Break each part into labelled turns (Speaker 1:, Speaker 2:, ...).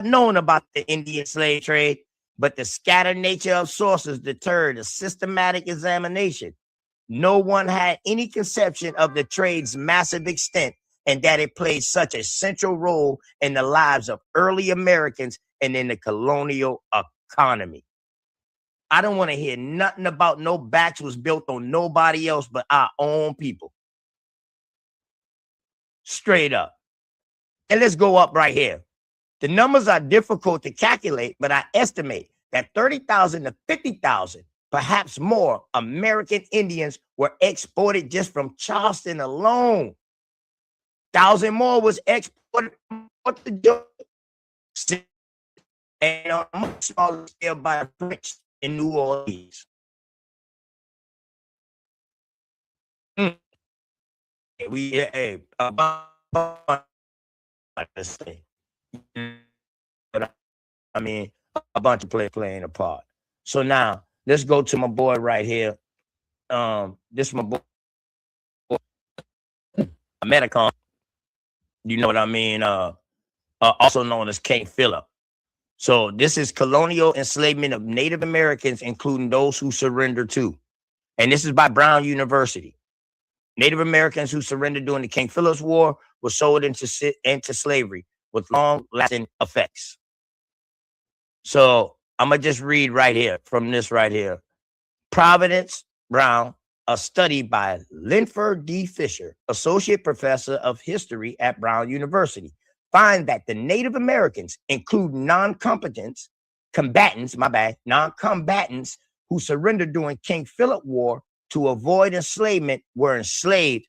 Speaker 1: known about the Indian slave trade, but the scattered nature of sources deterred a systematic examination. No one had any conception of the trade's massive extent and that it played such a central role in the lives of early Americans and in the colonial economy. I don't want to hear nothing about no backs was built on nobody else but our own people. Straight up. And let's go up right here. The numbers are difficult to calculate, but I estimate that 30,000 to 50,000, perhaps more, American Indians were exported just from Charleston alone. 1,000 more was exported to Georgia and on a much smaller scale by the French in New Orleans. We I mean, a bunch of playing a part. So now let's go to my boy right here. This is my boy, Metacom. You know what I mean? Also known as King Philip. So this is colonial enslavement of Native Americans, including those who surrendered to. And this is by Brown University. Native Americans who surrendered during the King Philip's War were sold into slavery with long-lasting effects. So I'm going to just read right here from this right here. Providence Brown, a study by Linford D. Fisher, Associate Professor of History at Brown University, find that the Native Americans, include non-combatants who surrendered during King Philip War to avoid enslavement, were enslaved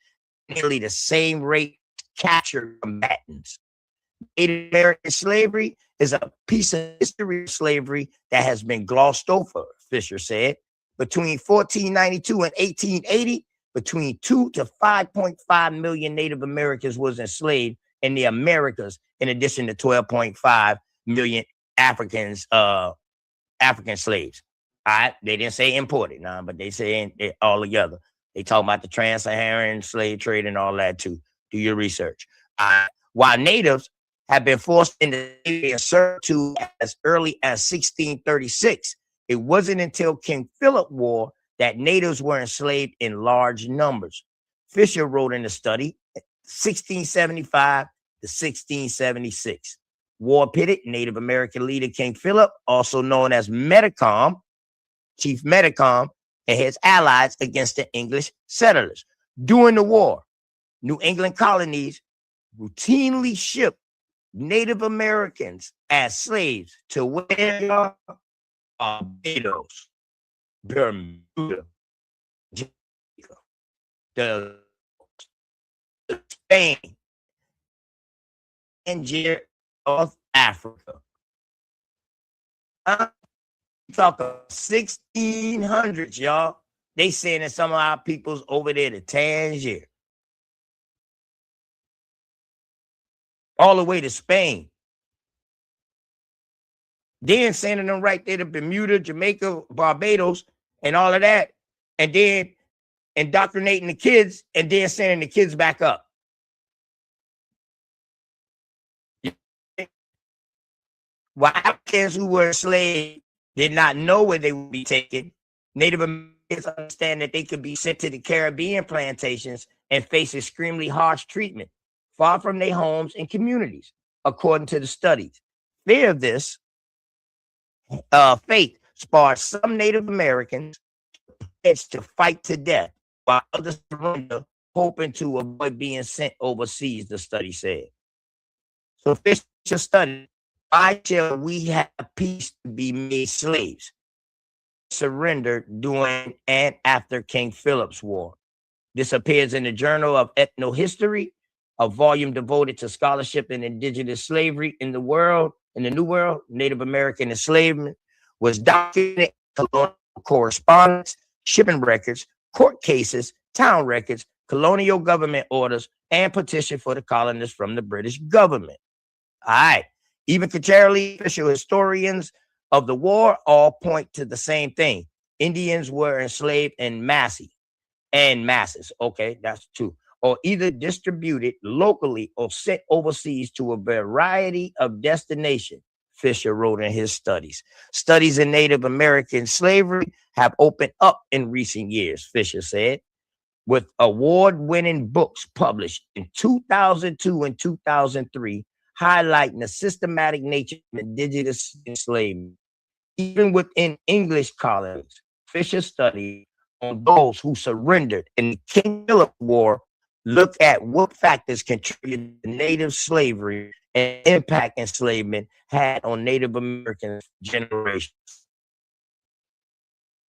Speaker 1: nearly the same rate captured combatants. Native American slavery is a piece of history of slavery that has been glossed over, Fisher said. Between 1492 and 1880, between 2 to 5.5 million Native Americans was enslaved in the Americas, in addition to 12.5 million African slaves. All right, they didn't say imported, but they say it all together. They talk about the trans-Saharan slave trade and all that too. Do your research. While natives have been forced into servitude as early as 1636, it wasn't until King Philip War that natives were enslaved in large numbers. Fisher wrote in the study, 1675 to 1676. War pitted Native American leader King Philip, also known as Metacom, Chief Metacom, and his allies against the English settlers. During the war, New England colonies routinely shipped Native Americans as slaves to where? Barbados, Bermuda, Jamaica, the Spain, and North Africa. Talk of 1600s, y'all. They saying that some of our people's over there to Tangier, all the way to Spain. Then sending them right there to Bermuda, Jamaica, Barbados, and all of that, and then indoctrinating the kids, and then sending the kids back up. While Africans who were enslaved did not know where they would be taken, Native Americans understand that they could be sent to the Caribbean plantations and face extremely harsh treatment, far from their homes and communities, according to the studies. Fear of this fate sparked some Native Americans to fight to death, while others surrender, hoping to avoid being sent overseas, the study said. So Fisher studied, why shall we have peace to be made slaves? Surrendered during and after King Philip's War. This appears in the Journal of Ethnohistory, a volume devoted to scholarship in indigenous slavery in the world. In the New World, Native American enslavement was documented in colonial correspondence, shipping records, court cases, town records, colonial government orders, and petition for the colonists from the British government. All right. Even contrarily, official historians of the war all point to the same thing. Indians were enslaved in masses. Okay, that's true. Or either distributed locally or sent overseas to a variety of destinations. Fisher wrote in his studies. Studies in Native American slavery have opened up in recent years, Fisher said, with award-winning books published in 2002 and 2003 highlighting the systematic nature of indigenous enslavement. Even within English colonies, Fisher studied on those who surrendered in the King Philip War, look at what factors contributed to native slavery and impact enslavement had on Native American generations.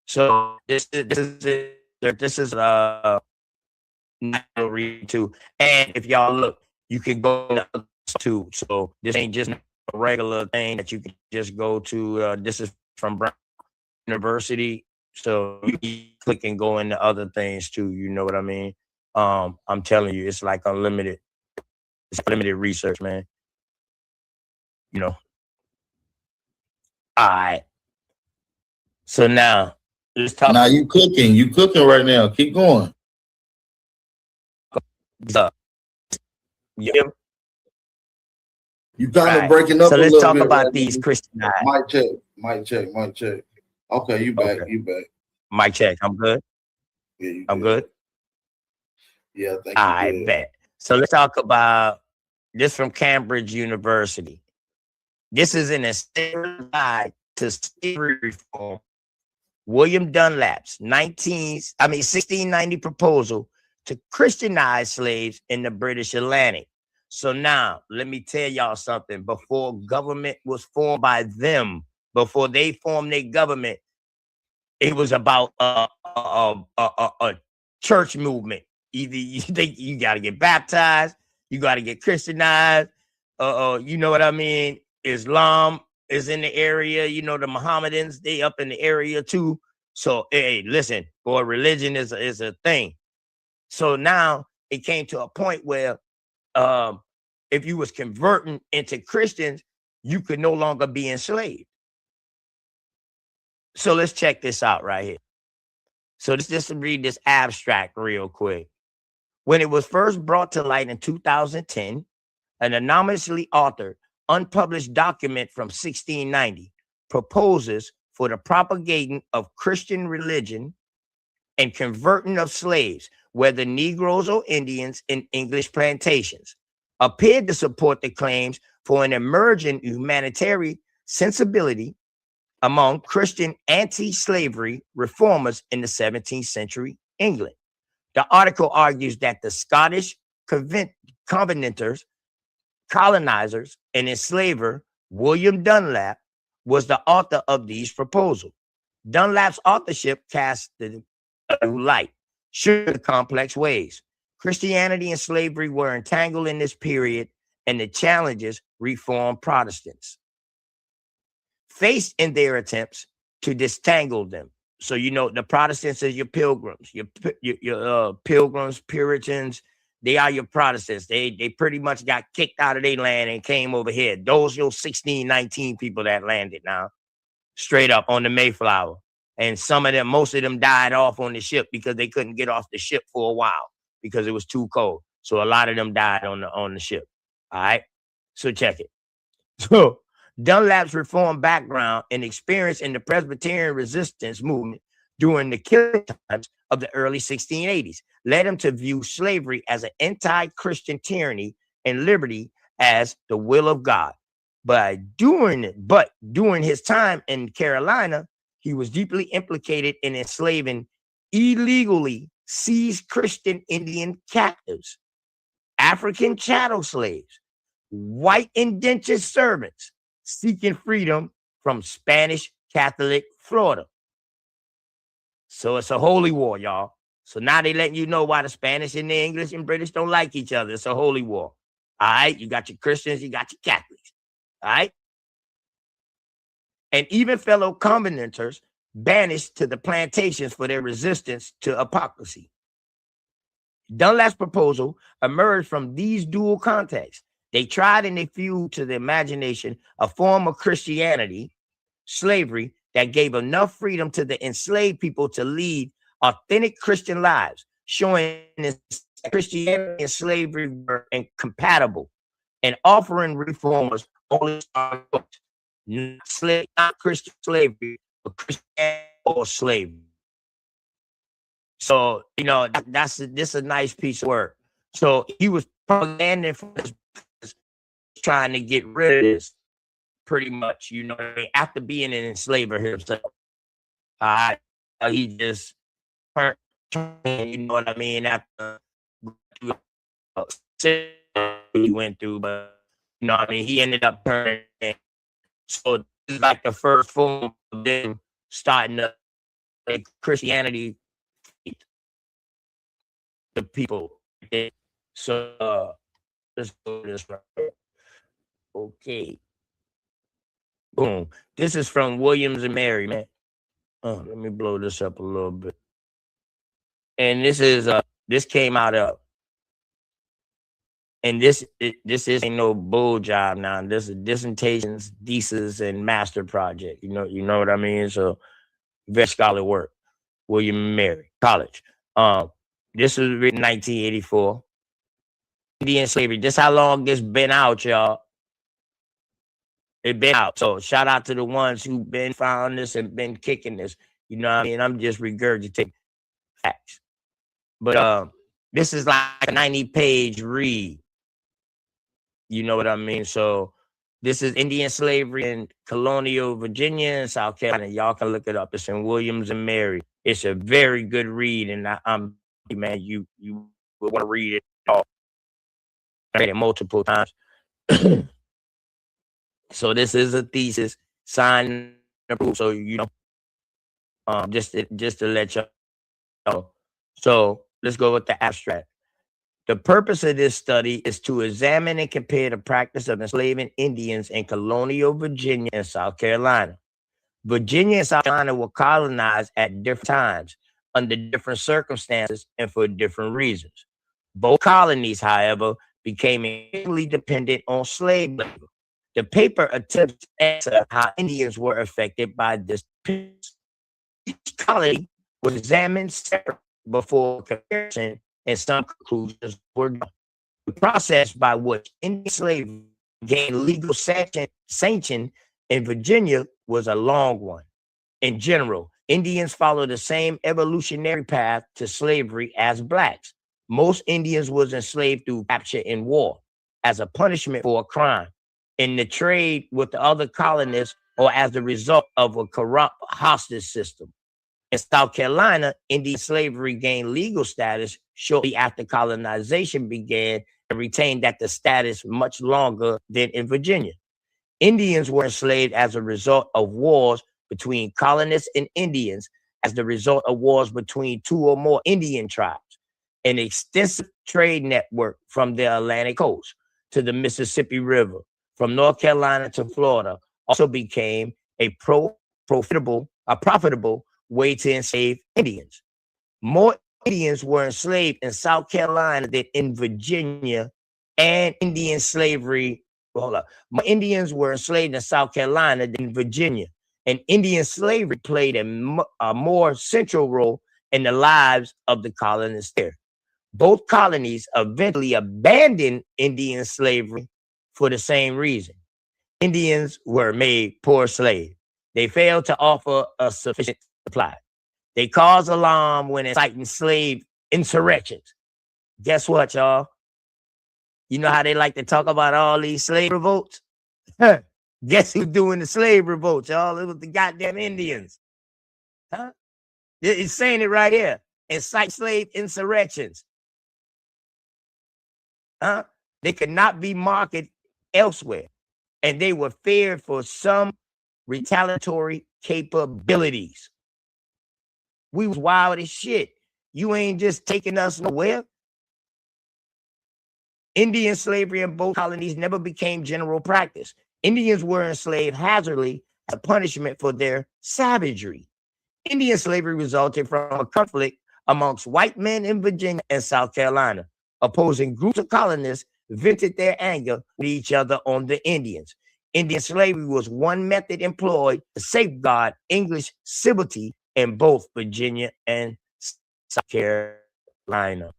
Speaker 1: So this is read to, and if y'all look, you can go to. So this ain't just a regular thing that you can just go to. This is from Brown University, so you can click and go into other things too. You know what I mean? I'm telling you, it's like unlimited. It's unlimited research, man. You know. All right. So now let's talk.
Speaker 2: Now you cooking. You cooking right now. Keep going.
Speaker 1: Yeah.
Speaker 2: You kind of breaking up.
Speaker 1: So let's talk about
Speaker 2: right
Speaker 1: these Christian.
Speaker 2: Mic check. Mic check. Mic check. Okay, you back. Okay. You back.
Speaker 1: Mic check. I'm good.
Speaker 2: Yeah,
Speaker 1: I'm good.
Speaker 2: Yeah, thank you.
Speaker 1: I bet. So let's talk about this from Cambridge University. This is an essential guide to slavery reform. William Dunlap's 1690 proposal to Christianize slaves in the British Atlantic. So now let me tell y'all something. Before government was formed by them, before they formed their government, it was about a church movement. Either you got to get baptized, you got to get Christianized. You know what I mean? Islam is in the area. You know, the Mohammedans, they up in the area too. So, hey, listen, boy, religion is a thing. So now it came to a point where if you was converting into Christians, you could no longer be enslaved. So let's check this out right here. So just to read this abstract real quick. When it was first brought to light in 2010, an anonymously authored, unpublished document from 1690 proposes for the propagating of Christian religion and converting of slaves, whether Negroes or Indians, in English plantations, appeared to support the claims for an emerging humanitarian sensibility among Christian anti-slavery reformers in the 17th century England. The article argues that the Scottish Covenanters, colonizers, and enslaver William Dunlap was the author of these proposals. Dunlap's authorship cast the light, showing the complex ways Christianity and slavery were entangled in this period and the challenges Reformed Protestants faced in their attempts to disentangle them. So, you know, the Protestants is your pilgrims, your pilgrims, Puritans. They are your Protestants. They pretty much got kicked out of their land and came over here. Those your 1619 people that landed now, straight up on the Mayflower. And some of them, most of them died off on the ship because they couldn't get off the ship for a while because it was too cold. So a lot of them died on the ship. All right. So check it. So Dunlap's reform background and experience in the Presbyterian resistance movement during the killing times of the early 1680s led him to view slavery as an anti-Christian tyranny and liberty as the will of God. But during his time in Carolina, he was deeply implicated in enslaving illegally seized Christian Indian captives, African chattel slaves, white indentured servants seeking freedom from Spanish Catholic Florida. So it's a holy war, y'all. So now they letting you know why the Spanish and the English and British don't like each other. It's a holy war. All right. You got your Christians, you got your Catholics. All right. And even fellow Covenanters banished to the plantations for their resistance to apostasy. Dunlap's proposal emerged from these dual contexts. They tried and they fueled to the imagination a form of Christianity, slavery, that gave enough freedom to the enslaved people to lead authentic Christian lives, showing that Christianity and slavery were incompatible and offering reformers only not Christian slavery, but Christian or slavery. So, you know, this is a nice piece of work. So he was propaganding for this, trying to get rid of this, pretty much, you know what I mean, after being an enslaver himself. He just turned, you know what I mean, after he went through, but you know what I mean, he ended up turning. So this is like the first form of them starting to like Christianity, the people. So let's go this right. Okay. Boom. This is from Williams and Mary, man. Let me blow this up a little bit. And this came out of, and this ain't no bull job now. This is dissertations, thesis, and master project. You know what I mean? So very scholarly work. William and Mary College. This was written in 1984. Indian slavery. This how long this been out, y'all. It been out. So shout out to the ones who been found this and been kicking this. You know what I mean? I'm just regurgitating facts. But this is like a 90-page read. You know what I mean? So this is Indian slavery in colonial Virginia and South Carolina. Y'all can look it up. It's in Williams and Mary. It's a very good read, and I'm man, you would want to read it all. I read it multiple times. So this is a thesis, signed and approved. So you know, just to let you know. So let's go with the abstract. The purpose of this study is to examine and compare the practice of enslaving Indians in colonial Virginia and South Carolina. Virginia and South Carolina were colonized at different times, under different circumstances, and for different reasons. Both colonies, however, became increasingly dependent on slave labor. The paper attempts to answer how Indians were affected by this. Each colony was examined separately before comparison, and some conclusions were drawn. The process by which Indian slavery gained legal sanction in Virginia was a long one. In general, Indians follow the same evolutionary path to slavery as blacks. Most Indians was enslaved through capture in war as a punishment for a crime, in the trade with the other colonists, or as a result of a corrupt hostage system. In South Carolina, Indian slavery gained legal status shortly after colonization began and retained that the status much longer than in Virginia. Indians were enslaved as a result of wars between colonists and Indians, as the result of wars between two or more Indian tribes. An extensive trade network from the Atlantic coast to the Mississippi River, from North Carolina to Florida, also became a profitable way to enslave Indians. More Indians were enslaved in South Carolina than in Virginia, and Indian slavery. More Indians were enslaved in South Carolina than Virginia, and Indian slavery played a more central role in the lives of the colonists there. Both colonies eventually abandoned Indian slavery for the same reason. Indians were made poor slaves. They failed to offer a sufficient supply. They caused alarm when inciting slave insurrections. Guess what, y'all? You know how they like to talk about all these slave revolts? Guess who's doing the slave revolts, y'all? It was the goddamn Indians. Huh? It's saying it right here. Incite slave insurrections. Huh? They could not be marketed elsewhere, and they were feared for some retaliatory capabilities. We was wild as shit. You ain't just taking us nowhere. Indian slavery in both colonies never became general practice. Indians were enslaved hazardly as a punishment for their savagery. Indian slavery resulted from a conflict amongst white men in Virginia and South Carolina. Opposing groups of colonists vented their anger with each other on the Indians. Indian slavery was one method employed to safeguard English civility in both Virginia and South Carolina.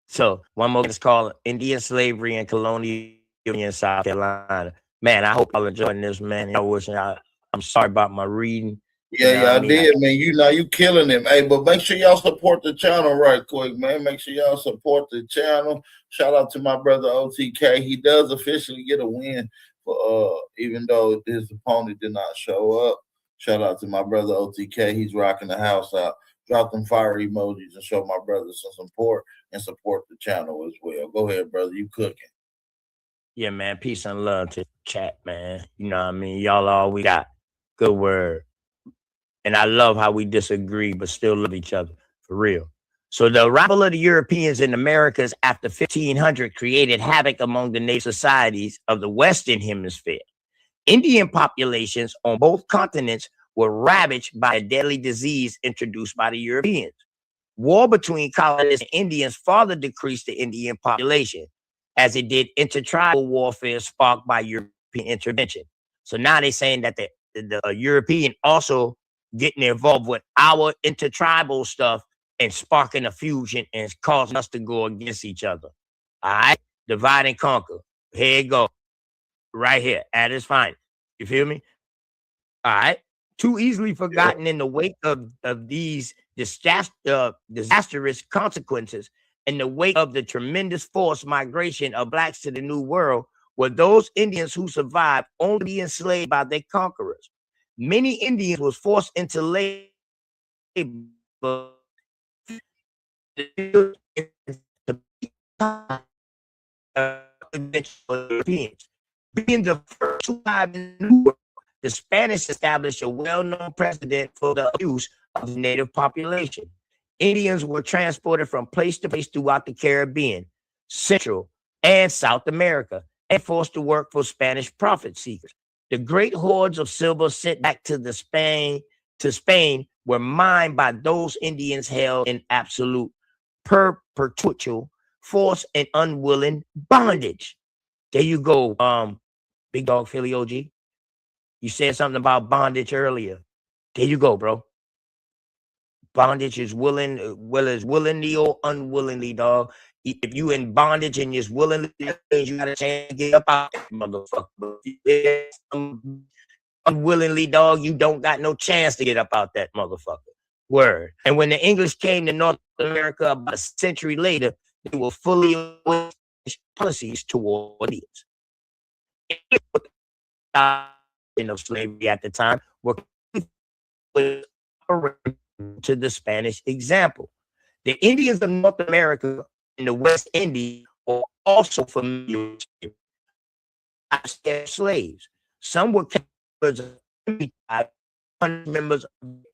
Speaker 1: So one more is called Indian slavery and colonial in South Carolina. Man, I hope y'all enjoying this, man. I'm sorry about my reading.
Speaker 2: Yeah, yeah, I did, man. You killing him. Hey, but make sure y'all support the channel right quick, man. Make sure y'all support the channel. Shout out to my brother OTK. He does officially get a win for even though his opponent did not show up. Shout out to my brother OTK. He's rocking the house out. Drop them fire emojis and show my brother some support and support the channel as well. Go ahead, brother. You cooking.
Speaker 1: Yeah, man. Peace and love to chat, man. You know what I mean? Y'all always got good word. And I love how we disagree, but still love each other for real. So the arrival of the Europeans in Americas after 1500 created havoc among the native societies of the Western Hemisphere. Indian populations on both continents were ravaged by a deadly disease introduced by the Europeans. War between colonists and Indians further decreased the Indian population, as it did intertribal warfare sparked by European intervention. So now they're saying that the European also getting involved with our intertribal stuff and sparking a fusion and causing us to go against each other. All right, divide and conquer. Here you go, right here at its finest. You feel me? All right. Too easily forgotten in the wake of these disastrous consequences, in the wake of the tremendous forced migration of blacks to the New World, were those Indians who survived only enslaved by their conquerors. Many Indians was forced into labor Europeans. Being the first to arrive in the New World, the Spanish established a well-known precedent for the abuse of the native population. Indians were transported from place to place throughout the Caribbean, Central, and South America, and forced to work for Spanish profit seekers. The great hoards of silver sent back to Spain were mined by those Indians held in absolute perpetual force and unwilling bondage. There you go, Big Dog Philly OG. You said something about bondage earlier. There you go, bro. Bondage is willingly or unwillingly, dog. If you in bondage and just willingly, you got a chance to get up out that motherfucker. Unwillingly, dog, you don't got no chance to get up out that motherfucker. Word. And when the English came to North America about a century later, they were fully aware policies toward Indians. Of slavery at the time were to the Spanish example. The Indians of North America and the West Indies were also familiar with slaves. Some were members of their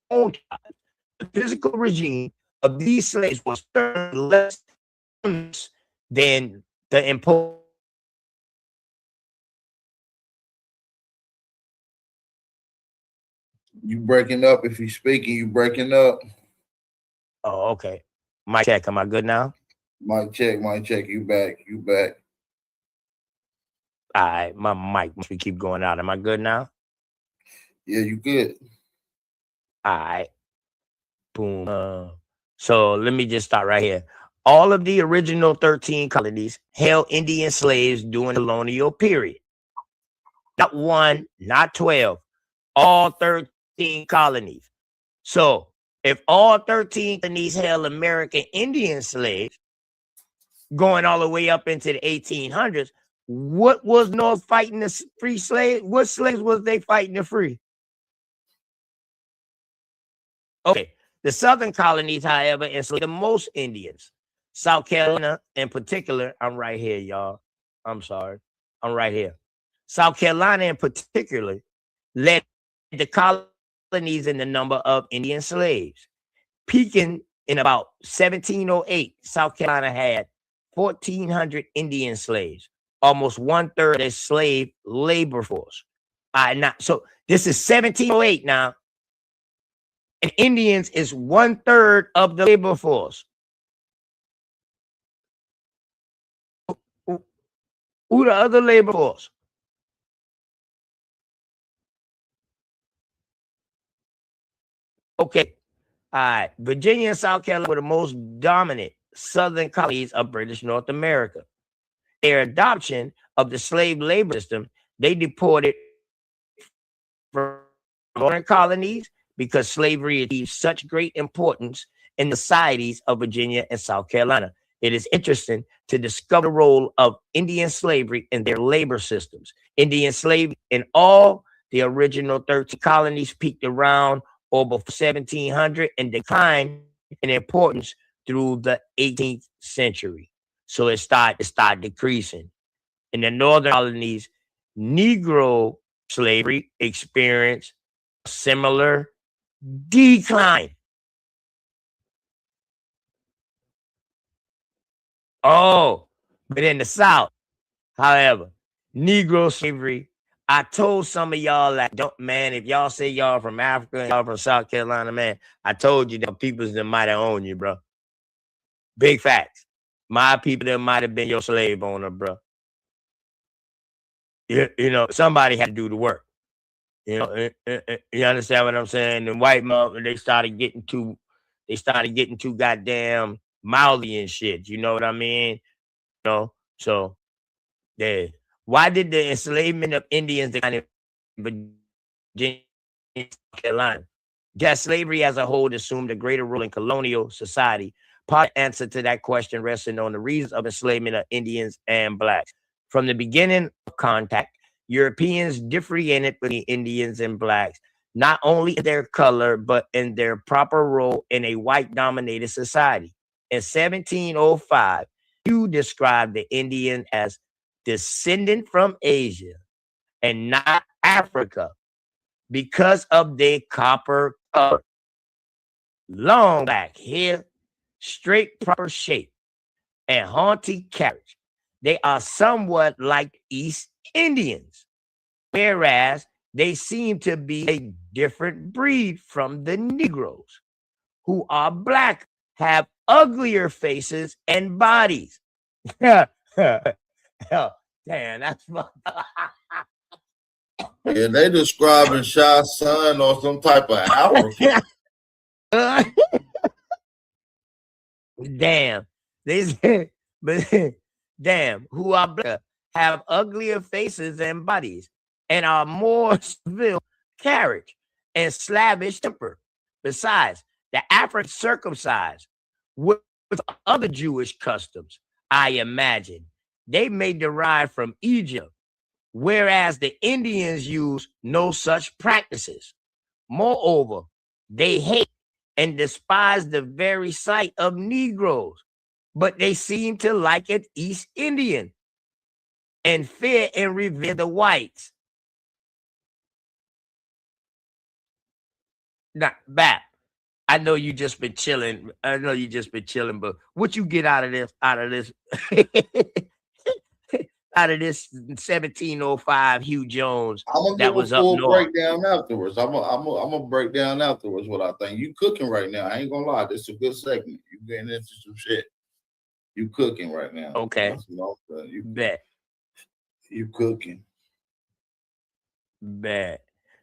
Speaker 1: own tribe. The physical regime of these slaves was certainly less than the imposed.
Speaker 2: You breaking up. If you're speaking, you breaking up.
Speaker 1: Oh, okay. Mic check. Am I good now?
Speaker 2: Mic check. You back.
Speaker 1: All right. My mic must keep going out. Am I good now?
Speaker 2: Yeah, you good.
Speaker 1: All right. Boom. So let me just start right here. All of the original 13 colonies held Indian slaves during the colonial period. Not 1, not 12. All 13 colonies. So if all 13 colonies held American Indian slaves going all the way up into the 1800s, what was North fighting the free slaves? What slaves was they fighting to free? Okay, the southern colonies, however, enslaved the most Indians. South Carolina in particular, I'm right here, y'all. I'm sorry. I'm right here. South Carolina in particular led the colonies in the number of Indian slaves. Peaking in about 1708, South Carolina had 1,400 Indian slaves, almost 1/3 of their slave labor force. So this is 1708 now. And Indians is 1/3 of the labor force. Who the other labor force? Okay. All right. Virginia and South Carolina were the most dominant southern colonies of British North America. Their adoption of the slave labor system They deported from foreign colonies because slavery achieved such great importance in the societies of Virginia and South Carolina. It is interesting to discover the role of Indian slavery in their labor systems. Indian slavery in all the original 13 colonies peaked around over 1700 and declined in importance through the 18th century. So it started decreasing. In the northern colonies, Negro slavery experienced a similar decline. Oh, but in the South, however, Negro slavery, I told some of y'all, like, don't, man, if y'all say y'all from Africa and y'all from South Carolina, man, I told you the peoples that might have owned you, bro. Big facts. My people that might have been your slave owner, bro. You know, somebody had to do the work. You know, you understand what I'm saying? The white mother, they started getting too goddamn mouthy and shit. You know what I mean? You know, so yeah. Why did the enslavement of Indians decline in Virginia, South Carolina? That slavery as a whole assumed a greater role in colonial society. Part answer to that question resting on the reasons of enslavement of Indians and blacks. From the beginning of contact, Europeans differentiated between Indians and blacks, not only in their color, but in their proper role in a white-dominated society. In 1705, you described the Indian as descendant from Asia and not Africa because of their copper color. Long black hair, straight proper shape, and haughty carriage. They are somewhat like East Indians, whereas they seem to be a different breed from the Negroes, who are black, have uglier faces and bodies. Damn, that's fucked up.
Speaker 2: Yeah, they describing Shah's son or some type of African.
Speaker 1: Damn. They said, but damn, who are black, have uglier faces and bodies, and are more severe carriage and slavish temper. Besides, the African circumcised with other Jewish customs, I imagine, they may derive from Egypt, whereas the Indians use no such practices. Moreover, they hate and despise the very sight of Negroes, but they seem to like an East Indian and fear and revere the whites. Now, Bap, I know you just been chilling. But what you get out of this, out of this 1705 Hugh Jones
Speaker 2: I'm gonna
Speaker 1: that
Speaker 2: give a
Speaker 1: was up
Speaker 2: full
Speaker 1: north?
Speaker 2: breakdown afterwards. I'm gonna break down afterwards what I think. You cooking right now? I ain't gonna lie. This is a good segment. You getting into some shit. You cooking right now?
Speaker 1: Okay,
Speaker 2: You
Speaker 1: bet.
Speaker 2: You cooking?
Speaker 1: Bad.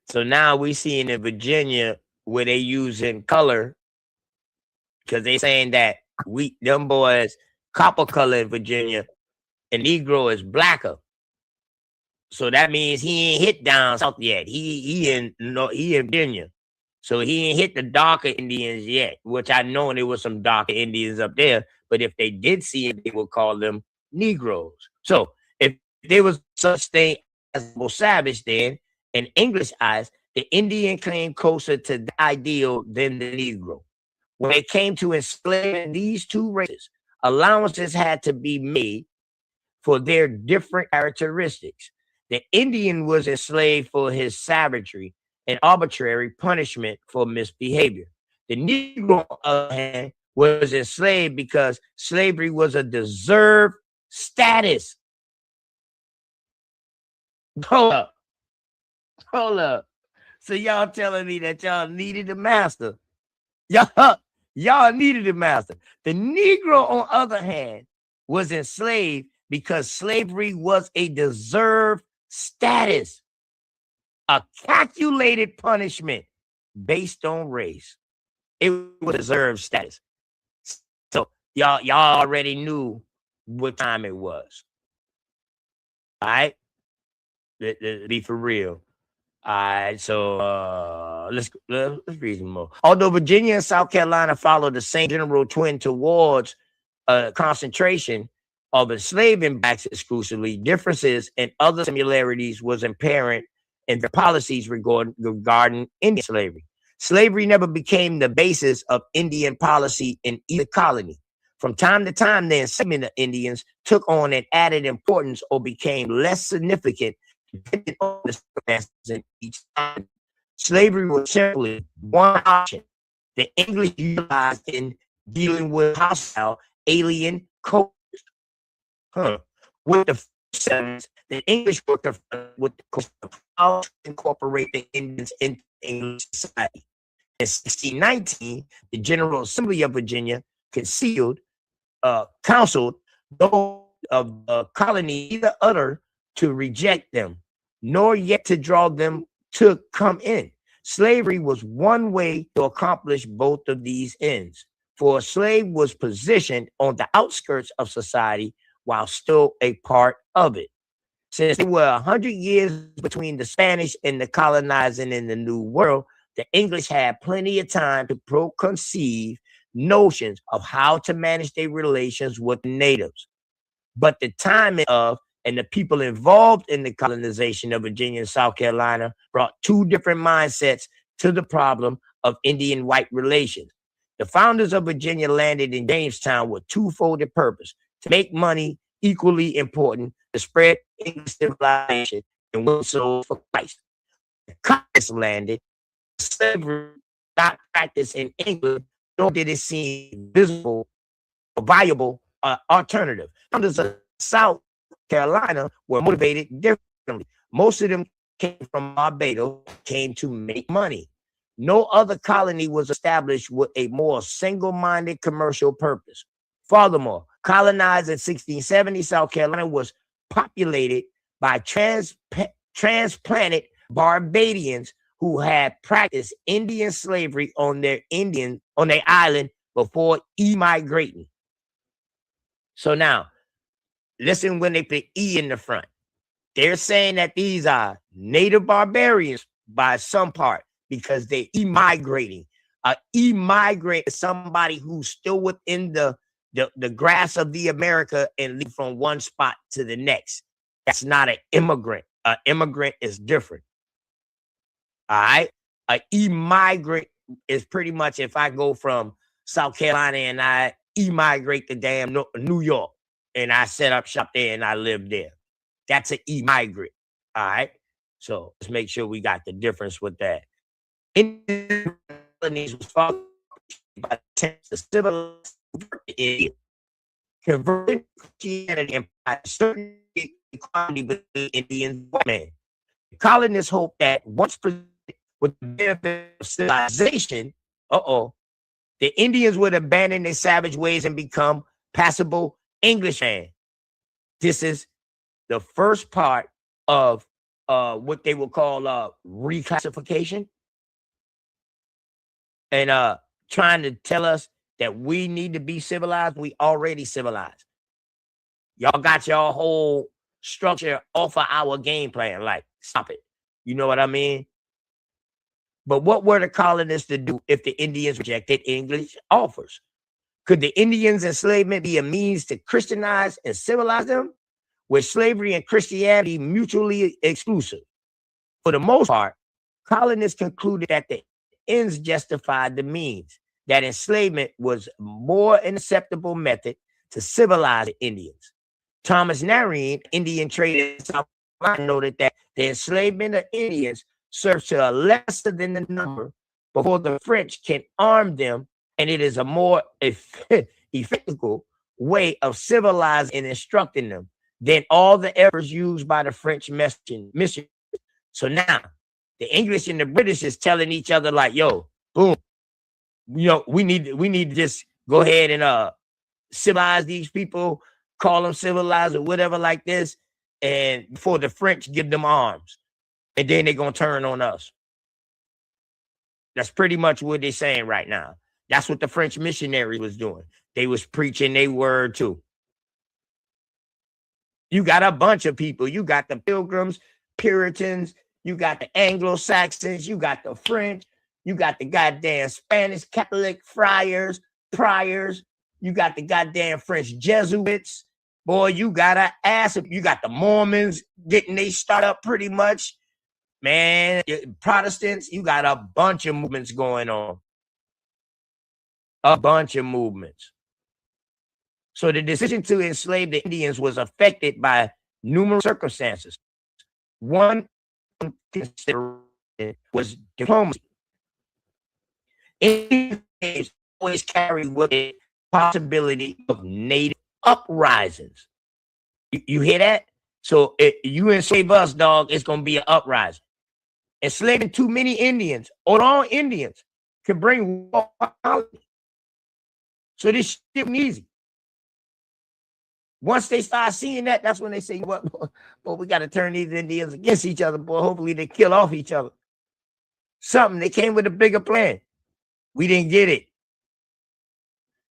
Speaker 1: So now we seeing in Virginia where they using color because they saying that them boys copper color in Virginia and Negro is blacker. So that means he ain't hit down south yet. He in Virginia. So he ain't hit the darker Indians yet, which I know there was some darker Indians up there. But if they did see it, they would call them Negroes. So if there was such thing as savage, then in English eyes, the Indian came closer to the ideal than the Negro. When it came to enslaving these two races, allowances had to be made for their different characteristics. The Indian was enslaved for his savagery and arbitrary punishment for misbehavior. The Negro, on the other hand, was enslaved because slavery was a deserved status. Hold up. Hold up. So y'all telling me that y'all needed a master. Y'all needed a master. The Negro, on the other hand, was enslaved because slavery was a deserved status, a calculated punishment based on race. It was deserved status. So y'all already knew what time it was. All right. Let's be for real. All right, so let's read some more. Although Virginia and South Carolina followed the same general trend towards concentration of enslaving blacks exclusively, differences and other similarities was apparent in their policies regarding Indian slavery. Slavery never became the basis of Indian policy in either colony. From time to time, the enslavement of Indians took on an added importance or became less significant depending on the circumstances in each time. Slavery was simply one option the English utilized in dealing with hostile alien cultures. With the settlers, the English were confronted with the question of how to incorporate the Indians into English society. In 1619, the General Assembly of Virginia counseled those of the colony either utter to reject them, nor yet to draw them to come in. Slavery was one way to accomplish both of these ends, for a slave was positioned on the outskirts of society while still a part of it. Since there were 100 years between the Spanish and the colonizing in the New World, the English had plenty of time to preconceive notions of how to manage their relations with the natives. But the timing of and the people involved in the colonization of Virginia and South Carolina brought two different mindsets to the problem of Indian-white relations. The founders of Virginia landed in Jamestown with two-folded purpose: to make money equally important, to spread English civilization and win souls for Christ. The colonists landed, slavery not practiced in England, nor did it seem visible or viable alternative. Founders of South Carolina were motivated differently. Most of them came from Barbados, came to make money. No other colony was established with a more single-minded commercial purpose. Furthermore, colonized in 1670, South Carolina was populated by transplanted Barbadians who had practiced Indian slavery on their island before emigrating. So now, listen when they put E in the front. They're saying that these are native barbarians by some part because they're emigrating. Emigrate is somebody who's still within the grass of the America and leave from one spot to the next. That's not an immigrant. An immigrant is different. All right. An emigrant is pretty much if I go from South Carolina and I emigrate to damn New York and I set up shop there and I live there. That's an emigrant. All right. So let's make sure we got the difference with that. Indian colonies was followed by attempts to civilize the Indians, converting Christianity and certain equality between Indians and white men. The colonists hoped that once presented with the benefit of civilization, the Indians would abandon their savage ways and become passable Englishmen. This is the first part of what they will call reclassification, and trying to tell us that we need to be civilized. We already civilized. Y'all got your whole structure off of our game plan. Like, stop it. You know what I mean? But what were the colonists to do if the Indians rejected English offers? Could the Indians' enslavement be a means to Christianize and civilize them? Were slavery and Christianity mutually exclusive? For the most part, colonists concluded that the ends justified the means, that enslavement was more an acceptable method to civilize the Indians. Thomas Narine, Indian trader in South Carolina, noted that the enslavement of Indians serves to a lesser than the number before the French can arm them, and it is a more effective way of civilizing and instructing them than all the efforts used by the French missionaries. So now the English and the British is telling each other like, yo, boom, we need to just go ahead and civilize these people, call them civilized or whatever like this, and before the French give them arms, and then they're gonna turn on us. That's pretty much what they're saying right now. That's what the French missionaries was doing. They was preaching their word too. You got a bunch of people. You got the Pilgrims. Puritans, you got the Anglo-Saxons, you got the French, you got the goddamn Spanish Catholic friars, priors, you got the goddamn French Jesuits. Boy, you got an ass. You got the Mormons getting they start up pretty much. Man, Protestants, you got a bunch of movements going on. A bunch of movements. So the decision to enslave the Indians was affected by numerous circumstances. One consideration was diplomacy. Indians always carry with it possibility of native uprisings. You hear that? So you enslave us, dog, it's going to be an uprising. Enslaving too many Indians, or all Indians, can bring war. So this shit was easy. Once they start seeing that, that's when they say, "What? Boy, we got to turn these Indians against each other. Boy, hopefully they kill off each other." Something. They came with a bigger plan. We didn't get it.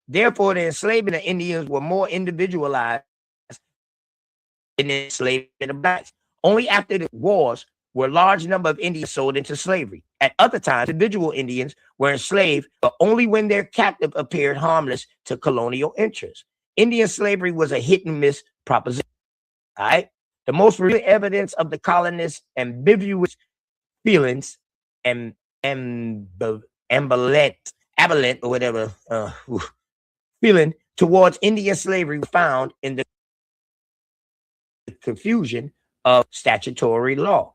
Speaker 1: Therefore, the enslavement of Indians were more individualized than the enslavement of blacks. Only after the wars were a large number of Indians sold into slavery. At other times, individual Indians were enslaved, but only when their captive appeared harmless to colonial interests. Indian slavery was a hit and miss proposition. All right. The most real evidence of the colonists' ambiguous feelings and ambivalent or whatever feeling towards Indian slavery found in the confusion of statutory law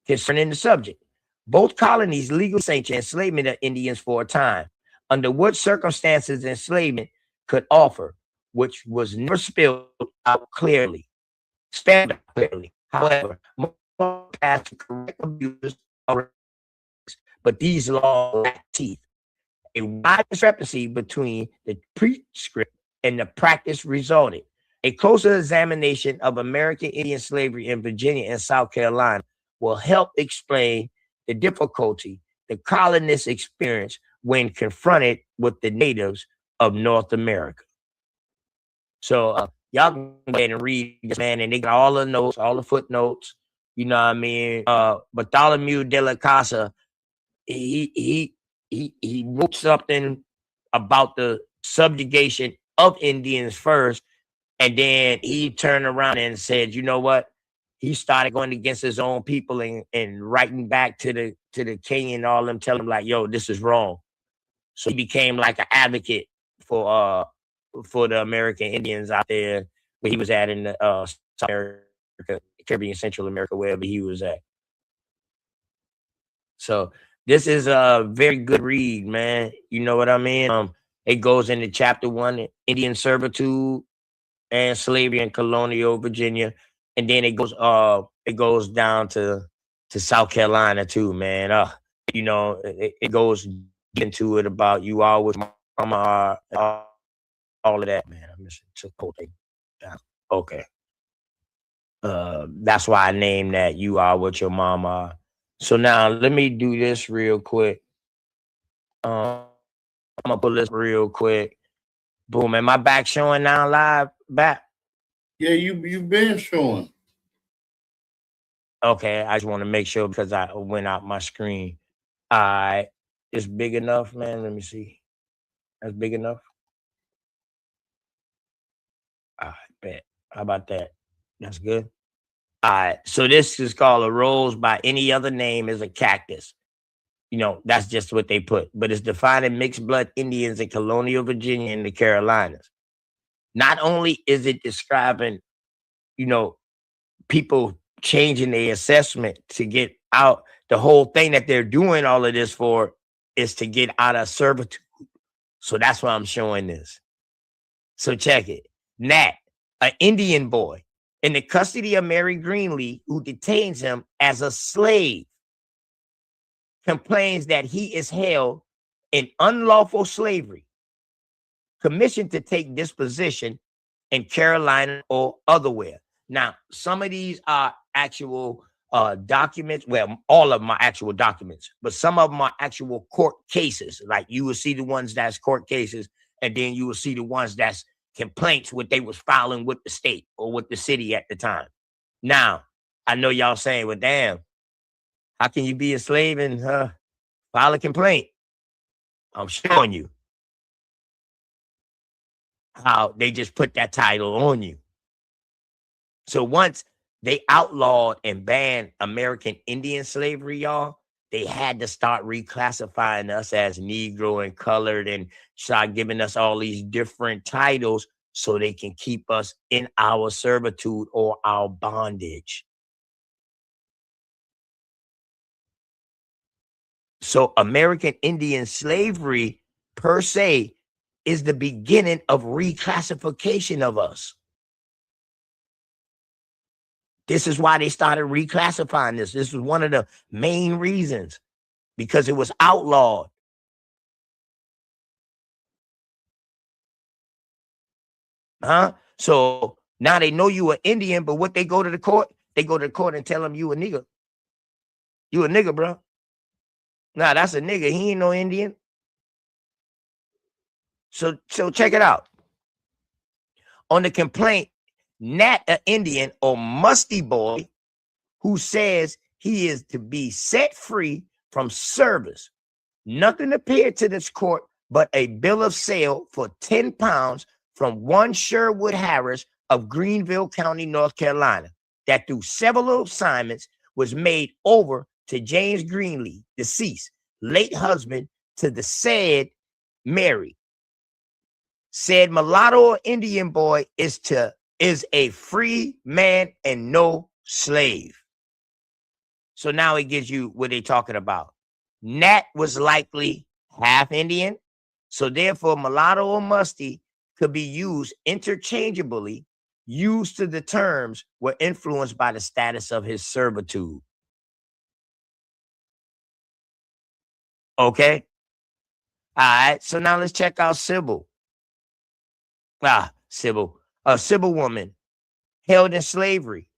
Speaker 1: concerning the subject. Both colonies legally sanctioned enslavement of Indians for a time, under what circumstances enslavement could offer, which was never spelled out clearly. However, most passed correct abuse, but these laws lack teeth. A wide discrepancy between the prescript and the practice resulted. A closer examination of American Indian slavery in Virginia and South Carolina will help explain the difficulty the colonists experienced when confronted with the natives of North America. So y'all can go ahead and read this, man, and they got all the notes, all the footnotes. You know what I mean? Bartholomew de la Casa, he wrote something about the subjugation of Indians first, and then he turned around and said, you know what? He started going against his own people and writing back to the king and all them, telling him like, yo, this is wrong. So he became like an advocate for the American Indians out there where he was at in the South America, Caribbean, Central America, wherever he was at. So this is a very good read, man. You know what I mean? It goes into chapter 1, Indian servitude and slavery in colonial Virginia, and then it goes down to South Carolina too, man. You know, it goes into it about you are with mama, all of that, man. I'm just took down. Okay. That's why I named that you are what your mama are. So now let me do this real quick. I'm gonna pull this real quick. Boom. Am I back showing now live? Back?
Speaker 2: Yeah, you've been showing.
Speaker 1: Okay, I just want to make sure because I went out my screen. All right. It's big enough, man. Let me see. That's big enough. All right, bet. How about that? That's good. All right. So this is called a rose by any other name is a cactus. You know, that's just what they put. But it's defining mixed blood Indians in colonial Virginia and the Carolinas. Not only is it describing, you know, people changing their assessment to get out, the whole thing that they're doing all of this for is to get out of servitude. So that's why I'm showing this. So check it. Nat, an Indian boy in the custody of Mary Greenlee, who detains him as a slave, complains that he is held in unlawful slavery, commissioned to take disposition in Carolina or otherwhere. Now, some of these are actual documents. Well, all of them are actual documents, but some of them are actual court cases. Like you will see the ones that's court cases, and then you will see the ones that's complaints what they was filing with the state or with the city at the time. Now, I know y'all saying, well, damn, how can you be a slave and file a complaint? I'm showing you how they just put that title on you. So once they outlawed and banned American Indian slavery, y'all, they had to start reclassifying us as Negro and colored and start giving us all these different titles so they can keep us in our servitude or our bondage. So American Indian slavery per se is the beginning of reclassification of us. This is why they started reclassifying this. This was one of the main reasons, because it was outlawed. So now they know you are Indian, but what they go to the court? They go to the court and tell them you a nigga. You a nigga, bro. Nah, that's a nigga. He ain't no Indian. So check it out. On the complaint, Nat, an Indian or Musty Boy, who says he is to be set free from service. Nothing appeared to this court but a bill of sale for 10 pounds from one Sherwood Harris of Greenville County, North Carolina, that through several assignments was made over to James Greenlee, deceased, late husband to the said Mary. Said mulatto or Indian boy is a free man and no slave. So now it gives you what they're talking about. Nat was likely half Indian, so therefore mulatto or musty could be used interchangeably. Used to the terms were influenced by the status of his servitude. Okay. All right. So now let's check out Sybil. Sybil. A Sybil woman held in slavery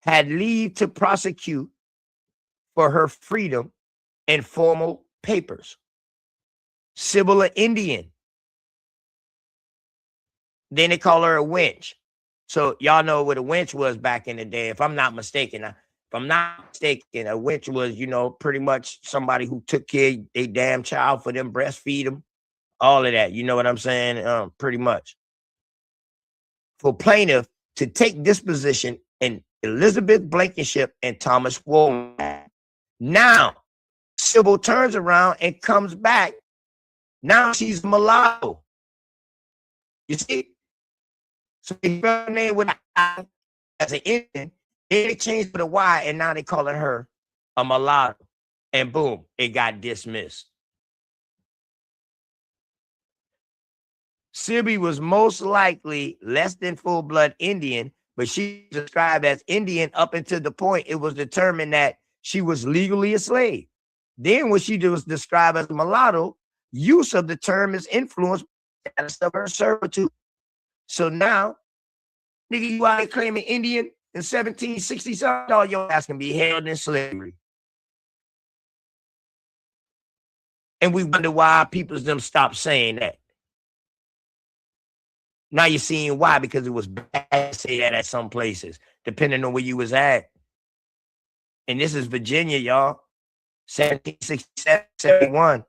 Speaker 1: had leave to prosecute for her freedom in formal papers. Sybil, an Indian. Then they call her a wench. So y'all know what a wench was back in the day. If I'm not mistaken, a wench was, pretty much somebody who took care of a damn child for them, breastfeed them, all of that. You know what I'm saying? Pretty much. For plaintiff to take disposition in Elizabeth Blankenship and Thomas Womack. Now, Sybil turns around and comes back. Now she's mulatto. You see? So they spell her name with an I as an Indian, then they changed with a Y, and now they calling her a mulatto. And boom, it got dismissed. Sybil was most likely less than full-blood Indian, but she was described as Indian up until the point it was determined that she was legally a slave. Then when she was described as a mulatto, use of the term is influenced by the status of her servitude. So now, nigga, you out here claiming Indian in 1760 something, all your ass can be held in slavery. And we wonder why people them stopped saying that. Now you're seeing why, because it was bad to say that at some places, depending on where you was at. And this is Virginia, y'all. 1767, 71.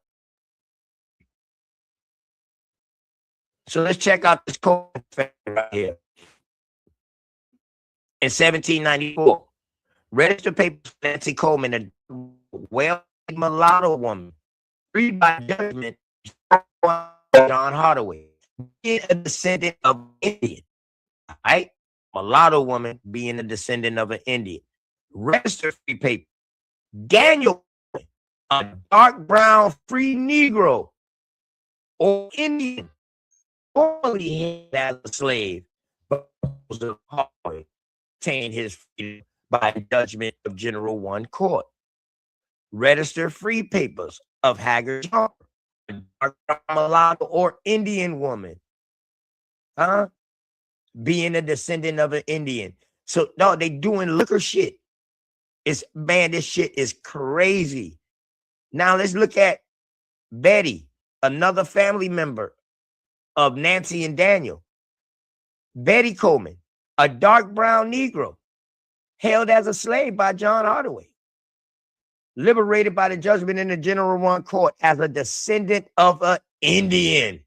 Speaker 1: So let's check out this code right here. In 1794, registered papers for Nancy Coleman, a wealthy mulatto woman, freed by judgment, John Hardaway, being a descendant of Indian. Right? Mulatto woman being a descendant of an Indian. Registered free paper. Daniel, a dark brown free Negro or Indian, formerly held as a slave, but was a Hardaway, obtained his freedom by judgment of General One Court. Register free papers of Haggard Harper, a dark mulatto or Indian woman, being a descendant of an Indian. So no, they doing liquor shit. This shit is crazy. Now let's look at Betty, another family member of Nancy and Daniel. Betty Coleman, a dark brown Negro, held as a slave by John Hardaway, liberated by the judgment in the General One Court as a descendant of an Indian.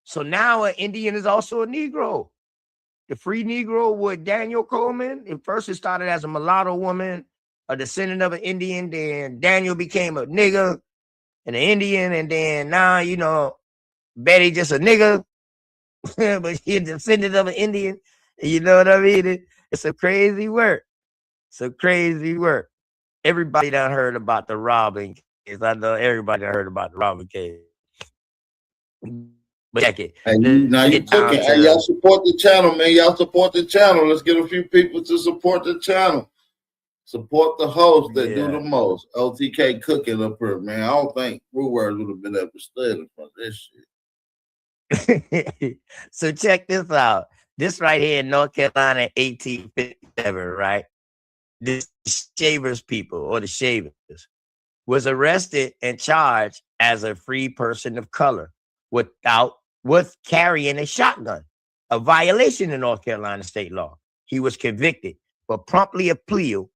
Speaker 1: So now an Indian is also a Negro. The free Negro with Daniel Coleman, at first it started as a mulatto woman, a descendant of an Indian, then Daniel became a nigger and an Indian, and then now, you know, Betty just a nigger, but she's a descendant of an Indian. You know what I mean? It's a crazy work. It's a crazy work. Everybody done heard about the robbing case. I know everybody done heard about the robbing case. But check it.
Speaker 2: Hey, now you cooking. Hey, y'all support the channel, man. Y'all support the channel. Let's get a few people to support the channel. Support the host that do the most. OTK cooking up here, man. I don't think Rude Words would have been able to study from this
Speaker 1: shit. So check this out. This right here in North Carolina, 1857, right? This Shavers people, or the Shavers, was arrested and charged as a free person of color with carrying a shotgun, a violation in North Carolina state law. He was convicted, but promptly appealed,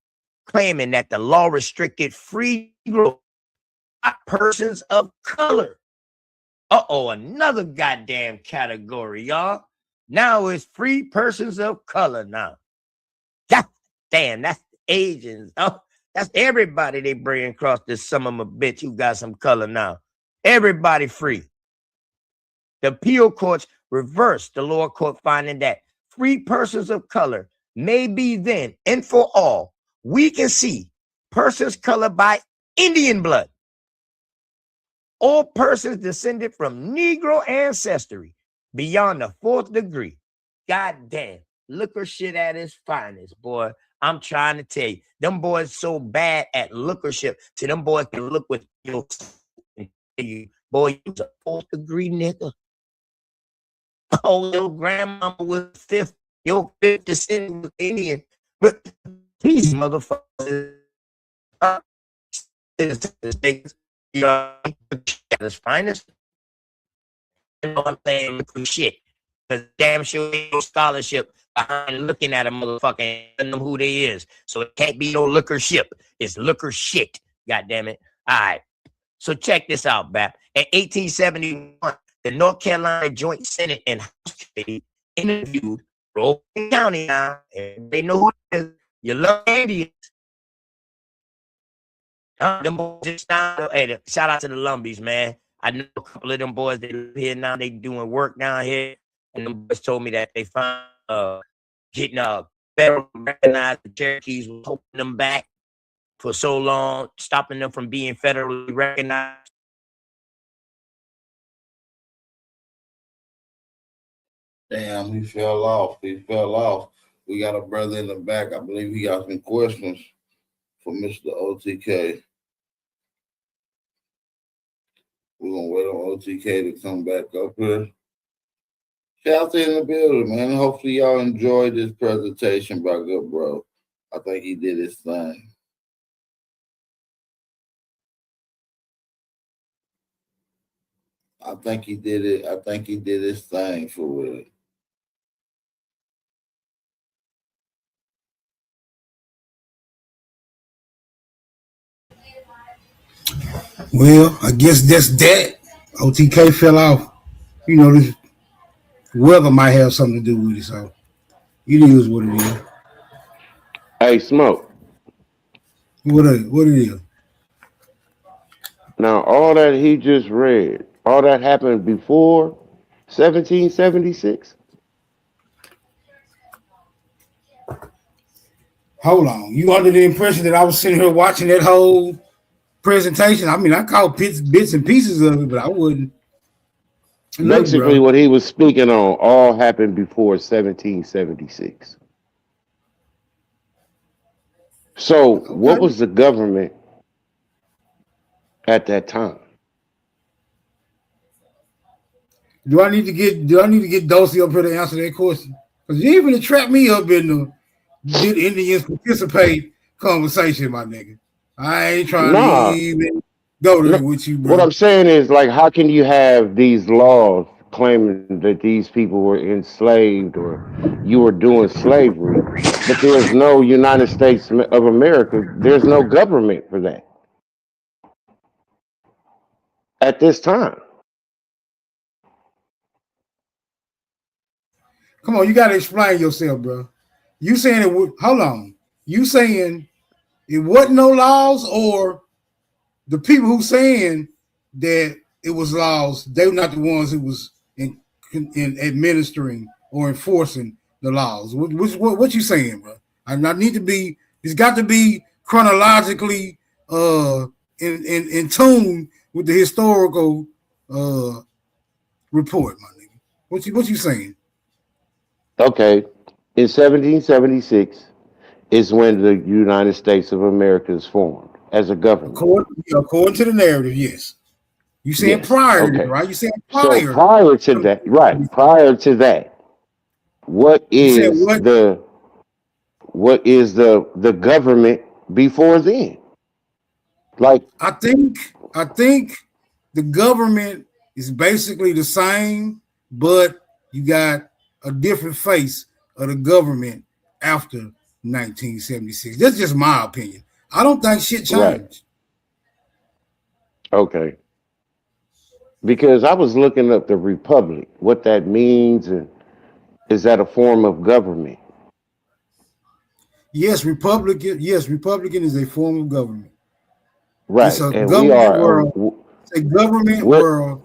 Speaker 1: claiming that the law restricted free persons of color. Another goddamn category, y'all. Now it's free persons of color now. God damn, that's Asians. Oh, that's everybody they bring across this son of a bitch who got some color now. Everybody free. The appeal courts reversed the lower court finding that free persons of color may be then and for all we can see persons colored by Indian blood. All persons descended from Negro ancestry beyond the 4th degree. God damn, liquor shit at its finest, boy. I'm trying to tell you, them boys so bad at liquor shit, to them boys can look with your boy, you was a 4th degree nigga. Oh, your grandmama was 5th, your 5th descendant was Indian. But these motherfuckers at its finest. You know what I'm saying? Look shit. Because damn sure ain't no scholarship behind looking at a motherfucker and know who they is. So it can't be no liquor ship. It's liquor shit. God damn it. All right. So check this out, Bap. In 1871, the North Carolina Joint Senate and House Committee interviewed Rowan County now, and they know who it is. You love Indians. Them boys just now, hey, shout out to the Lumbies, man. I know a couple of them boys that live here now. They doing work down here, and them boys told me that they found getting federal recognized. The Cherokees was holding them back for so long, stopping them from being federally recognized.
Speaker 2: Damn, he fell off. He fell off. We got a brother in the back. I believe he got some questions for Mr. OTK. We're going to wait on OTK to come back up here. Shout out to in the building, man. Hopefully y'all enjoyed this presentation by good bro. I think he did his thing. I think he did it. I think he did his thing for real.
Speaker 3: Well, I guess that's that. OTK fell off. You know, this weather might have something to do with it, so it is what it is.
Speaker 4: Hey, Smoke.
Speaker 3: What it is?
Speaker 4: Now, all that he just read, all that happened before 1776?
Speaker 3: Hold on. You under the impression that I was sitting here watching that whole presentation? I mean, I caught bits and pieces of it, but I wouldn't.
Speaker 4: Basically, what he was speaking on all happened before 1776. So, okay. What was the government at that time?
Speaker 3: Do I need to get Dulcie up here to answer that question? Because you even trap me up in the did Indians participate conversation, my nigga. I ain't trying to even go there with you, bro.
Speaker 4: What I'm saying is, like, how can you have these laws claiming that these people were enslaved or you were doing slavery, but there's no United States of America. There's no government for that at this time.
Speaker 3: Come on, you got to explain yourself, bro. You saying it would, hold on. You saying it wasn't no laws, or the people who saying that it was laws, they were not the ones who was in administering or enforcing the laws? What you saying, bro? I need to be, it's got to be chronologically in tune with the historical report, my nigga. What you saying?
Speaker 4: Okay, in 1776 is when the United States of America is formed as a government.
Speaker 3: According to the narrative, yes. You saying prior, okay. Right? You saying prior.
Speaker 4: So prior to that, right? Prior to that, what is the government before then? Like,
Speaker 3: I think the government is basically the same, but you got a different face of the government after 1976. That's just my opinion. I don't think shit changed. Right.
Speaker 4: Okay. Because I was looking up the republic, what that means, and is that a form of government?
Speaker 3: Yes, Republican is a form of government.
Speaker 4: Right.
Speaker 3: It's a government world. It's a government world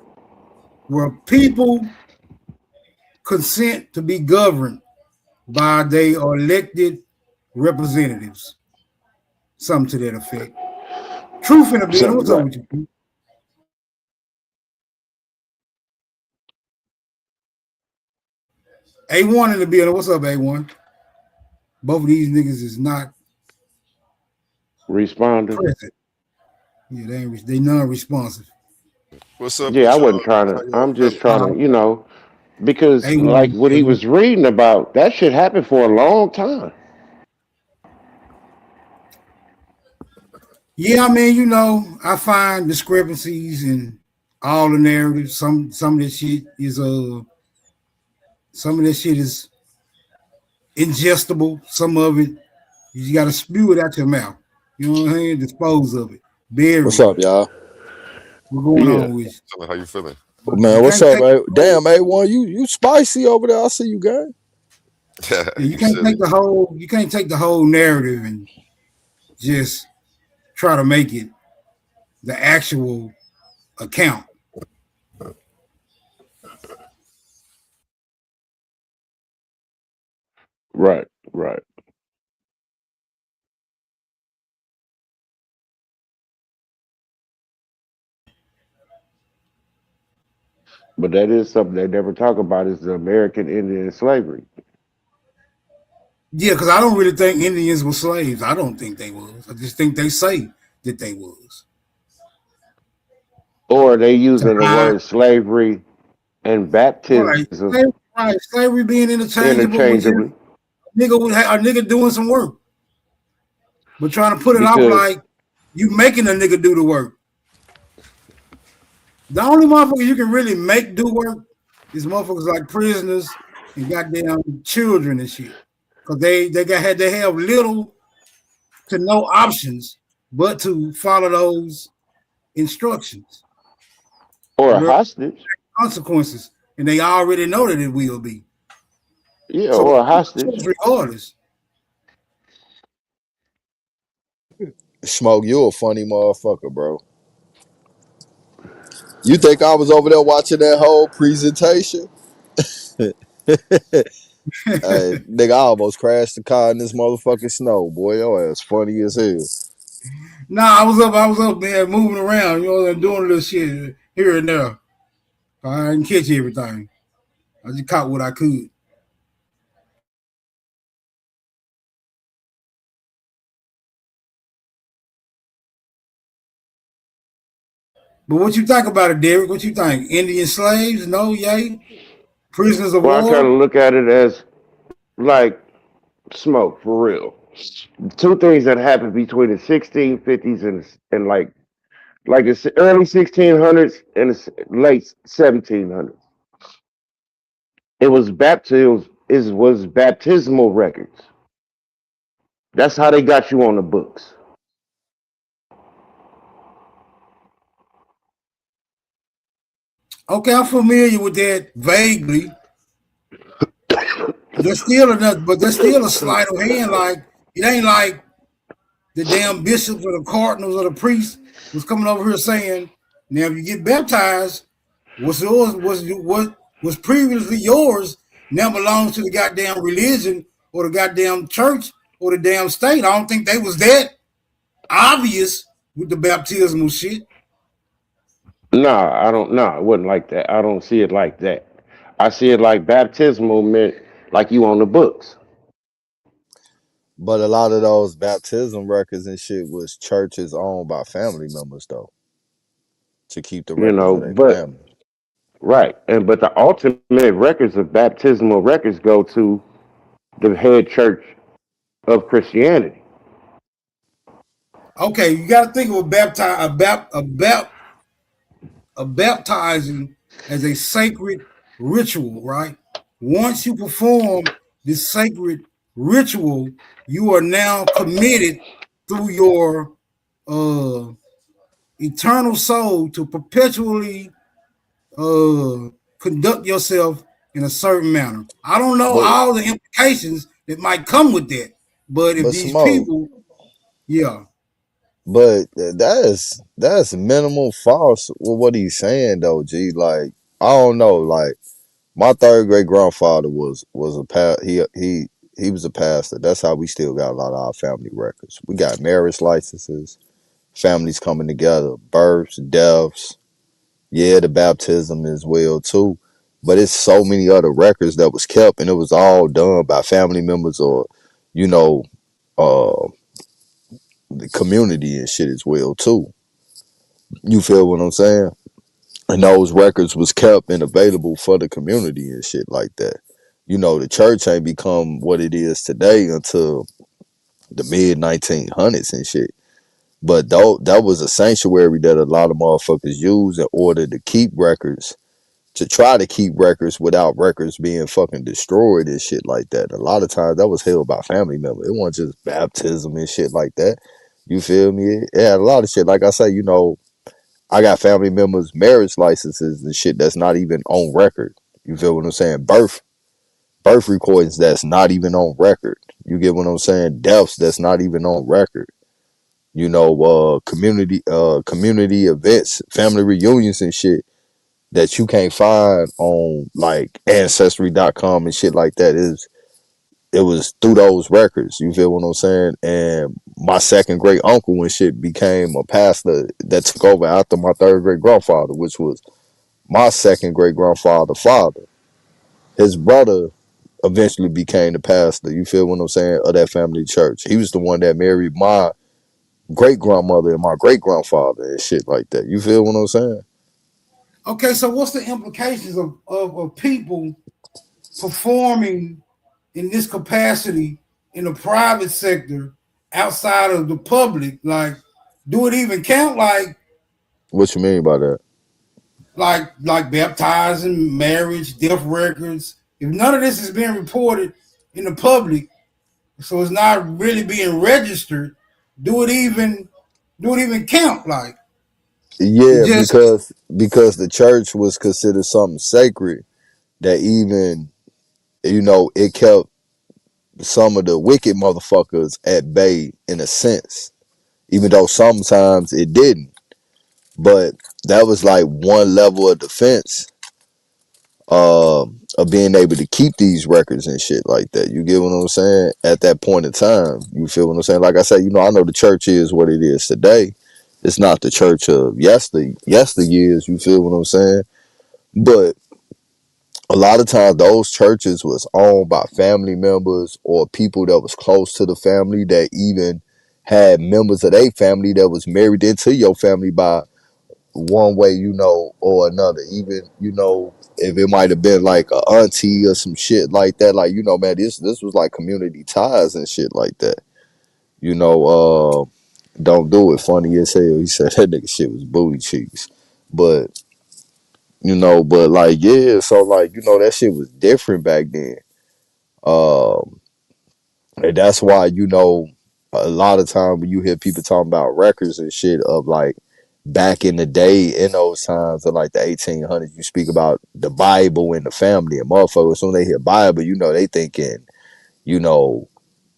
Speaker 3: where people consent to be governed by their elected representatives. Something to that effect. Truth in the building. What's up with you? A1 in the building. What's up, A1? Both of these niggas is not
Speaker 4: responding.
Speaker 3: Yeah, they non-responsive.
Speaker 5: What's up?
Speaker 4: Yeah, I wasn't trying to. I'm just trying to, because like what he was reading about, that shit happened for a long time.
Speaker 3: Yeah, I mean, I find discrepancies in all the narratives. Some of this shit is ingestible. Some of it you got to spew it out your mouth. You know what I'm saying? Dispose of it. Bury
Speaker 6: What's up, y'all?
Speaker 3: What's going on with
Speaker 5: you? How you feeling?
Speaker 6: Man, what's up, man? Damn, A1, you spicy over there. I see you, guys.
Speaker 3: Yeah, you can't take the whole narrative and just try to make it the actual account.
Speaker 4: Right. But that is something they never talk about, is the American Indian slavery.
Speaker 3: Yeah, because I don't really think Indians were slaves. I don't think they was. I just think they say that they was.
Speaker 4: Or they using the word slavery and baptism.
Speaker 3: Right. Slavery being interchangeable. A nigga doing some work. But trying to put it off like you making a nigga do the work. The only motherfuckers you can really make do work is motherfuckers like prisoners and goddamn children and shit. Because they have little to no options but to follow those instructions.
Speaker 4: Or a hostage.
Speaker 3: Consequences. And they already know that it will be.
Speaker 4: Yeah, so, or a hostage.
Speaker 3: Regardless.
Speaker 6: Smoke, you a funny motherfucker, bro. You think I was over there watching that whole presentation? Hey, nigga, I almost crashed the car in this motherfucking snow, boy. Your ass funny as hell.
Speaker 3: Nah, I was up, man, moving around, doing a little shit here and there. I didn't catch everything. I just caught what I could. But what you think about it, Derek? What you think? Indian slaves? No, yay? Prisoners of war?
Speaker 4: I kind of look at it as like smoke, for real. Two things that happened between the 1650s and like the early 1600s and the late 1700s. It was was baptismal records. That's how they got you on the books.
Speaker 3: Okay, I'm familiar with that vaguely. There's still enough, but there's still a sleight of hand. Like it ain't like the damn bishops or the cardinals or the priests was coming over here saying, "Now, if you get baptized, what's yours what was previously yours now belongs to the goddamn religion or the goddamn church or the damn state." I don't think they was that obvious with the baptismal shit.
Speaker 4: No, I don't. No, it wasn't like that. I don't see it like that. I see it like baptismal meant like you on the books.
Speaker 6: But a lot of those baptism records and shit was churches owned by family members though, to keep the
Speaker 4: You
Speaker 6: records
Speaker 4: know,
Speaker 6: of their
Speaker 4: but
Speaker 6: family.
Speaker 4: right, and but the ultimate records of baptismal records go to the head church of Christianity.
Speaker 3: Okay, you got to think of a baptizing as a sacred ritual, right? Once you perform this sacred ritual, you are now committed through your uh, eternal soul to perpetually conduct yourself in a certain manner. I don't know
Speaker 6: But
Speaker 3: all the implications that might come with that, but if
Speaker 6: but
Speaker 3: these
Speaker 6: Smoke,
Speaker 3: people, yeah,
Speaker 6: but that's minimal false with what he's saying though, G. Like I don't know, like my third great grandfather was a he was a pastor. That's how we still got a lot of our family records. We got marriage licenses, families coming together, births, deaths, yeah, the baptism as well too. But it's so many other records that was kept, and it was all done by family members or, you know, uh, the community and shit as well too. You feel what I'm saying? And those records was kept and available for the community and shit like that. You know, the church ain't become what it is today until the mid 1900s and shit. But though that was a sanctuary that a lot of motherfuckers use in order to keep records, to try to keep records without records being fucking destroyed and shit like that. A lot of times that was held by family members. It wasn't just baptism and shit like that. You feel me? It had a lot of shit. Like I say, you know, I got family members' marriage licenses and shit that's not even on record. You feel what I'm saying? Birth recordings that's not even on record. You get what I'm saying? Deaths that's not even on record. You know, community events, family reunions and shit that you can't find on like ancestry.com and shit like that. It was through those records. You feel what I'm saying? And my second great uncle and shit became a pastor that took over after my third great grandfather, which was my second great grandfather father. His brother eventually became the pastor. You feel what I'm saying? Of that family church. He was the one that married my great grandmother and my great grandfather and shit like that. You feel what I'm saying?
Speaker 3: okay. So what's the implications of people performing in this capacity in the private sector outside of the public? Like, do it even count?
Speaker 6: What you mean by that?
Speaker 3: Like baptizing, marriage, death records. If none of this is being reported in the public, so it's not really being registered, do it even count? Like it
Speaker 6: Yeah,
Speaker 3: just
Speaker 6: because the church was considered something sacred that even, you know, it kept some of the wicked motherfuckers at bay in a sense, even though sometimes it didn't. But that was like one level of defense of being able to keep these records and shit like that. You get what I'm saying? At that point in time, you feel what I'm saying? Like I said, you know, I know the church is what it is today. It's not the church of yesteryears. You feel what I'm saying? But a lot of times those churches was owned by family members or people that was close to the family that even had members of their family that was married into your family by one way, you know, or another. Even, you know, if it might have been like a auntie or some shit like that, like, you know, man, this was like community ties and shit like that. You know, don't do it. Funny as hell. He said that nigga shit was booty cheeks. But You know, but like, yeah, so like, you know, that shit was different back then. Um, and that's why, you know, a lot of time when you hear people talking about records and shit of like back in the day in those times of like the 1800s, you speak about the Bible and the family and motherfuckers. When they hear Bible, you know, they thinking, you know,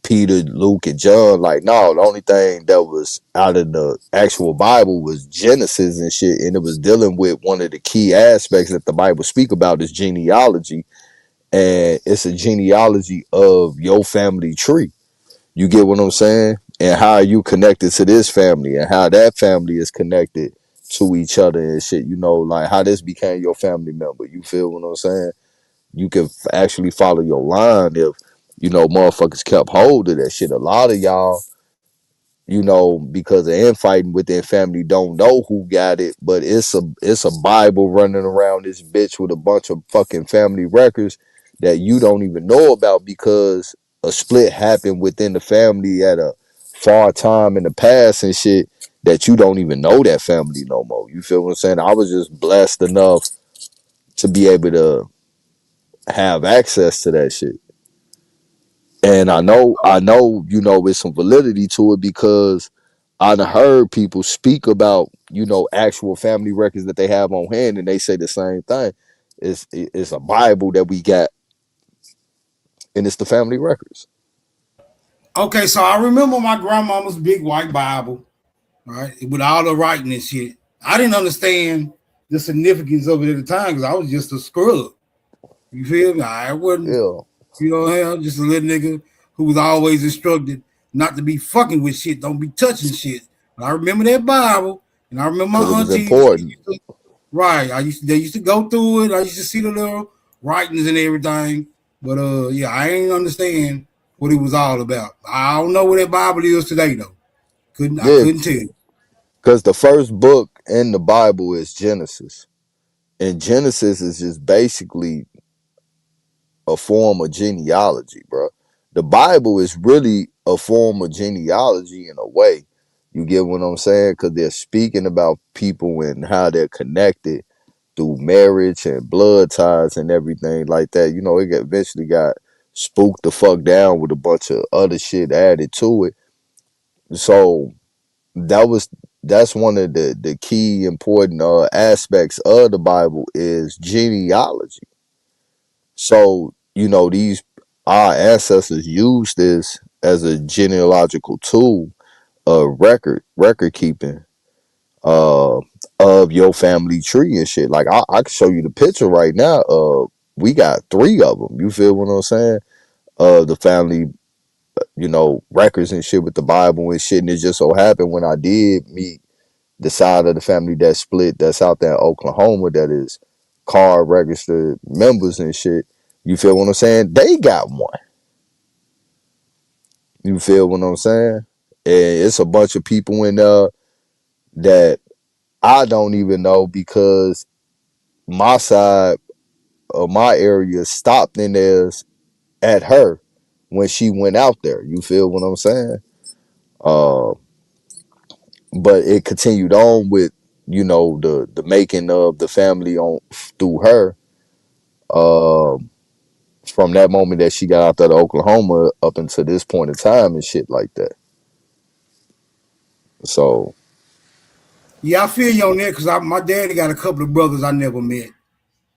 Speaker 6: Peter, Luke, and John. Like, no, the only thing that was out of the actual Bible was Genesis and shit, and it was dealing with one of the key aspects that the Bible speak about is genealogy, and it's a genealogy of your family tree. You get what I'm saying? And how you connected to this family, and how that family is connected to each other and shit. You know, like how this became your family member. You feel what I'm saying? You can actually follow your line if you know motherfuckers kept hold of that shit. A lot of y'all, you know, because of infighting with their family, don't know who got it, but it's a Bible running around this bitch with a bunch of fucking family records that you don't even know about because a split happened within the family at a far time in the past and shit that you don't even know that family no more. You feel what I'm saying? I was just blessed enough to be able to have access to that shit. And I know, you know, with some validity to it because I done heard people speak about, you know, actual family records that they have on hand, and they say the same thing. It's a Bible that we got, and it's the family records.
Speaker 3: Okay, so I remember my grandmama's big white Bible, right, with all the writing and shit. I didn't understand the significance of it at the time because I was just a scrub. You feel me? I wasn't,
Speaker 6: Yeah,
Speaker 3: you know, hell, just a little nigga who was always instructed not to be fucking with shit, don't be touching shit. But I remember that Bible, and I remember
Speaker 6: because it
Speaker 3: my
Speaker 6: was
Speaker 3: auntie.
Speaker 6: important.
Speaker 3: Right, they used to go through it. I used to see the little writings and everything. But yeah, I ain't understand what it was all about. I don't know what that Bible is today though. I
Speaker 6: Yeah,
Speaker 3: couldn't tell you.
Speaker 6: because the first book in the Bible is Genesis, and Genesis is just basically a form of genealogy, bro. The Bible is really a form of genealogy in a way. You get what I'm saying? Because they're speaking about people and how they're connected through marriage and blood ties and everything like that. You know, eventually got spooked the fuck down with a bunch of other shit added to it. So that's one of the key important aspects of the Bible is genealogy. So, you know, these our ancestors used this as a genealogical tool of record keeping uh of your family tree and shit. Like I can show you the picture right now. We got three of them. You feel what I'm saying? The family, you know, records and shit with the Bible and shit. And it just so happened when I did meet the side of the family that split that's out there in Oklahoma that is card registered members and shit. You feel what I'm saying? They got one. You feel what I'm saying? And it's a bunch of people in there that I don't even know because my side of my area stopped in theirs at her when she went out there. You feel what I'm saying? Uh, but it continued on with, you know, the making of the family on through her. Uh, from that moment that she got out there to Oklahoma up until this point in time and shit like that. So
Speaker 3: Yeah, I feel you on that because my daddy got a couple of brothers I never met.